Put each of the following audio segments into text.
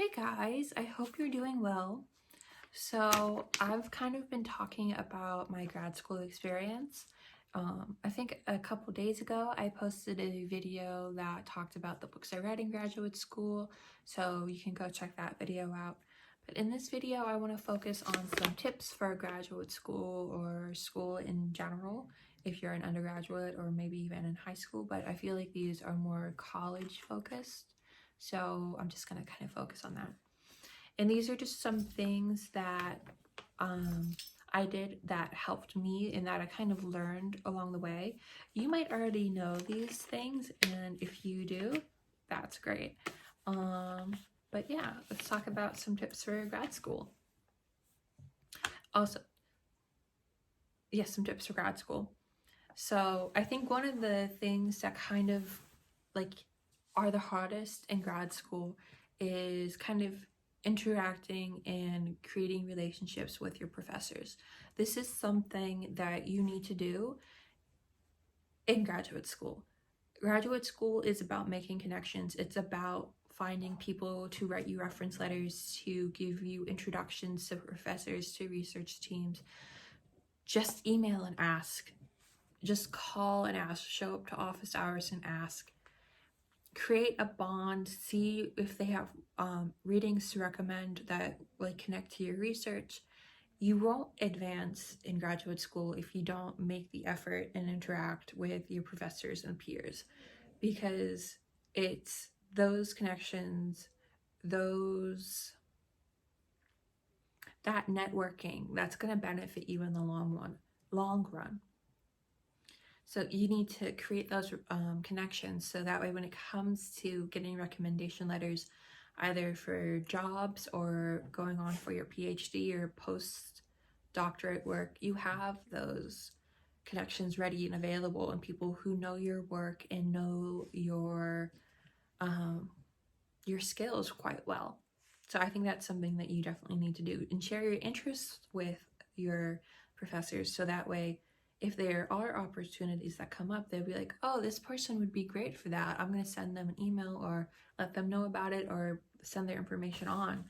Hey guys, I hope you're doing well. So I've kind of been talking about my grad school experience. I think a couple days ago I posted a video that talked about the books I read in graduate school, so you can go check that video out. But in this video I want to focus on some tips for graduate school or school in general if you're an undergraduate or maybe even in high school, but I feel like these are more college focused. So I'm just going to kind of focus on that. And these are just some things that I did that helped me and that I kind of learned along the way. You might already know these things, and if you do, that's great. But yeah, let's talk about some tips for grad school. Also, yes, some tips for grad school. So I think one of the things that kind of like are the hardest in grad school is kind of interacting and creating relationships with your professors. This is something that you need to do in graduate school. Graduate school is about making connections. It's about finding people to write you reference letters, to give you introductions to professors, to research teams. Just email and ask. Just call and ask. Show up to office hours and ask. Create a bond. See if they have readings to recommend that like connect to your research. You won't advance in graduate school if you don't make the effort and interact with your professors and peers, because it's those connections, that networking that's going to benefit you in the long run. So you need to create those connections so that way when it comes to getting recommendation letters, either for jobs or going on for your PhD or postdoctorate work, you have those connections ready and available and people who know your work and know your skills quite well. So I think that's something that you definitely need to do, and share your interests with your professors so that way if there are opportunities that come up, they'll be like, oh, this person would be great for that. I'm going to send them an email or let them know about it or send their information on.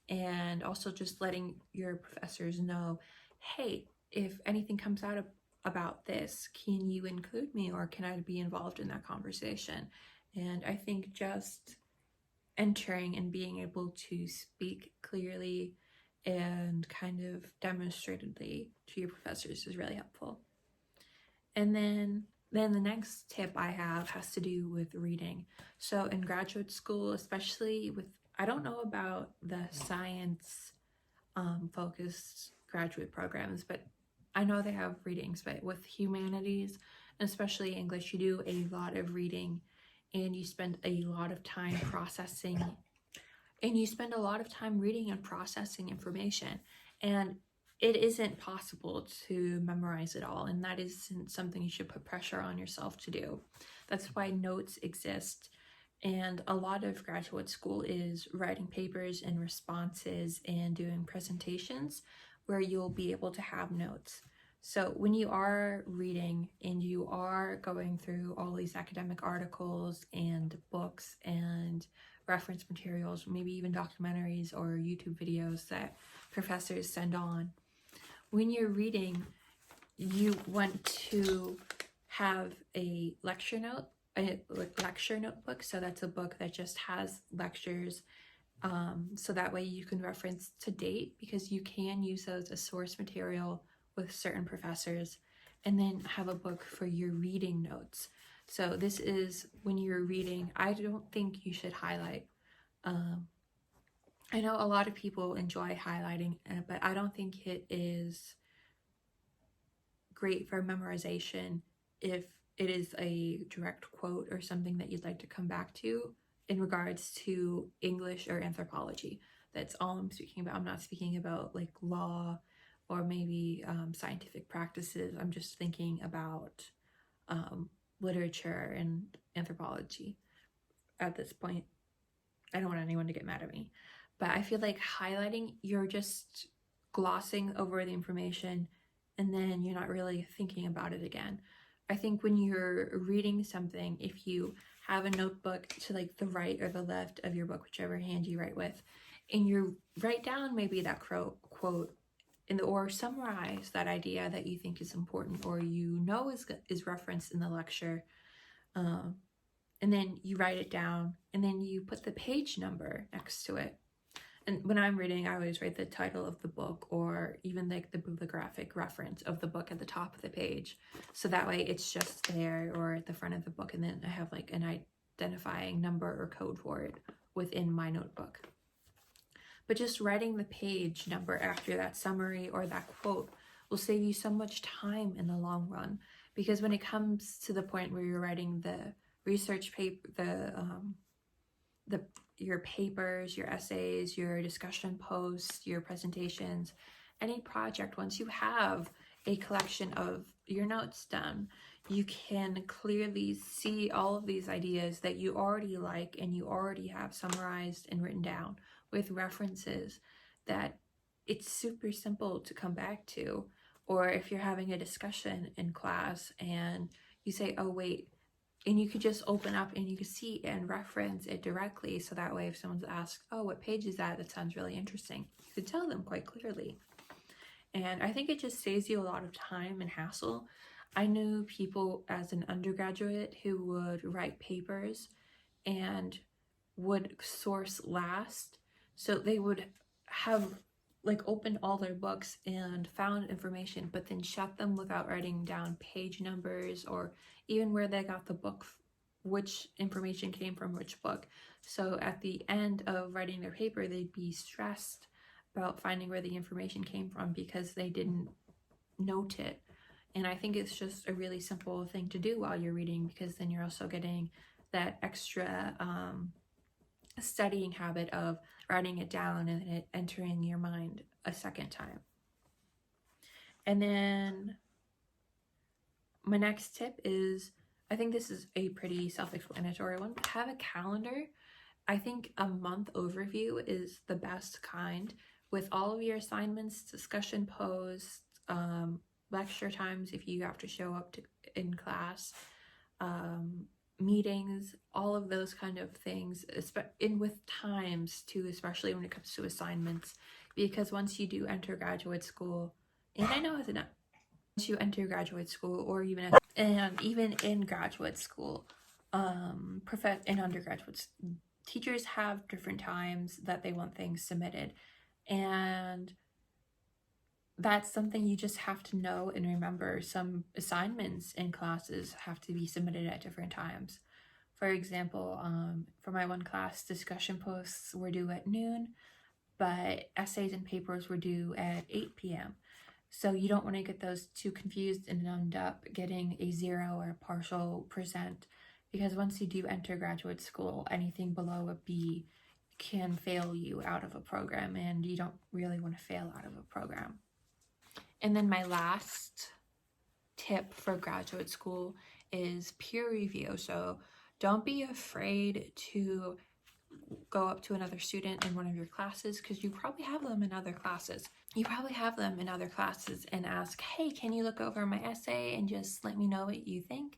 And also just letting your professors know, hey, if anything comes out about this, can you include me or can I be involved in that conversation? And I think just entering and being able to speak clearly and kind of demonstratedly to your professors is really helpful. And then the next tip I have has to do with reading. So in graduate school, especially with, I don't know about the science focused graduate programs, but I know they have readings, but with humanities, and especially English, you do a lot of reading and you spend a lot of time processing, and you spend a lot of time reading and processing information. And it isn't possible to memorize it all, and that isn't something you should put pressure on yourself to do. That's why notes exist, and a lot of graduate school is writing papers and responses and doing presentations where you'll be able to have notes. So when you are reading and you are going through all these academic articles and books and reference materials, maybe even documentaries or YouTube videos that professors send on, when you're reading, you want to have a lecture notebook. So that's a book that just has lectures. So that way you can reference to date, because you can use those as source material with certain professors, and then have a book for your reading notes. So this is when you're reading, I don't think you should highlight. I know a lot of people enjoy highlighting, but I don't think it is great for memorization if it is a direct quote or something that you'd like to come back to in regards to English or anthropology. That's all I'm speaking about. I'm not speaking about like law or maybe scientific practices. I'm just thinking about literature and anthropology at this point. I don't want anyone to get mad at me, but I feel like highlighting, you're just glossing over the information and then you're not really thinking about it again. I think when you're reading something, if you have a notebook to like the right or the left of your book, whichever hand you write with, and you write down maybe that quote or summarize that idea that you think is important or is referenced in the lecture, and then you write it down, and then you put the page number next to it. And when I'm reading, I always write the title of the book or even like the bibliographic reference of the book at the top of the page. So that way it's just there or at the front of the book, and then I have like an identifying number or code for it within my notebook. But just writing the page number after that summary or that quote will save you so much time in the long run, because when it comes to the point where you're writing the research paper, your papers, your essays, your discussion posts, your presentations, any project, once you have a collection of your notes done, you can clearly see all of these ideas that you already like and you already have summarized and written down with references that it's super simple to come back to. Or if you're having a discussion in class and you say, oh wait, and you could just open up and you can see and reference it directly. So that way if someone's asked, oh, what page is that? That sounds really interesting. You could tell them quite clearly. And I think it just saves you a lot of time and hassle. I knew people as an undergraduate who would write papers and would source last. So they would have like opened all their books and found information, but then shut them without writing down page numbers or even where they got the book, which information came from which book. So at the end of writing their paper, they'd be stressed about finding where the information came from because they didn't note it. And I think it's just a really simple thing to do while you're reading, because then you're also getting that extra studying habit of writing it down and it entering your mind a second time. And then my next tip is, I think this is a pretty self-explanatory one, but have a calendar. I think a month overview is the best kind, with all of your assignments, discussion posts, lecture times if you have to show up in class, meetings, all of those kind of things, with times too, especially when it comes to assignments, because once you do enter graduate school, and I know once you enter graduate school, or even in graduate school, in undergraduates, teachers have different times that they want things submitted, and that's something you just have to know and remember. Some assignments in classes have to be submitted at different times. For example, for my one class, discussion posts were due at noon, but essays and papers were due at 8 p.m. So you don't want to get those too confused and end up getting a 0 or a partial %, because once you do enter graduate school, anything below a B can fail you out of a program, and you don't really want to fail out of a program. And then my last tip for graduate school is peer review. So don't be afraid to go up to another student in one of your classes, because you probably have them in other classes. And ask, hey, can you look over my essay and just let me know what you think?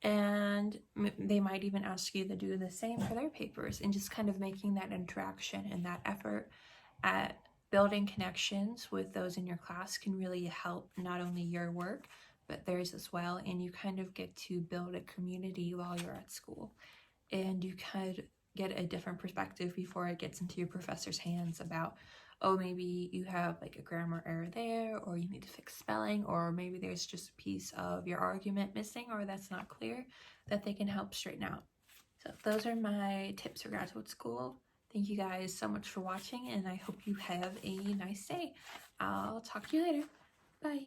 And they might even ask you to do the same for their papers, and just kind of making that interaction and that effort at building connections with those in your class can really help not only your work, but theirs as well. And you kind of get to build a community while you're at school, and you could get a different perspective before it gets into your professor's hands about, oh, maybe you have like a grammar error there, or you need to fix spelling, or maybe there's just a piece of your argument missing or that's not clear that they can help straighten out. So those are my tips for graduate school. Thank you guys so much for watching, and I hope you have a nice day. I'll talk to you later.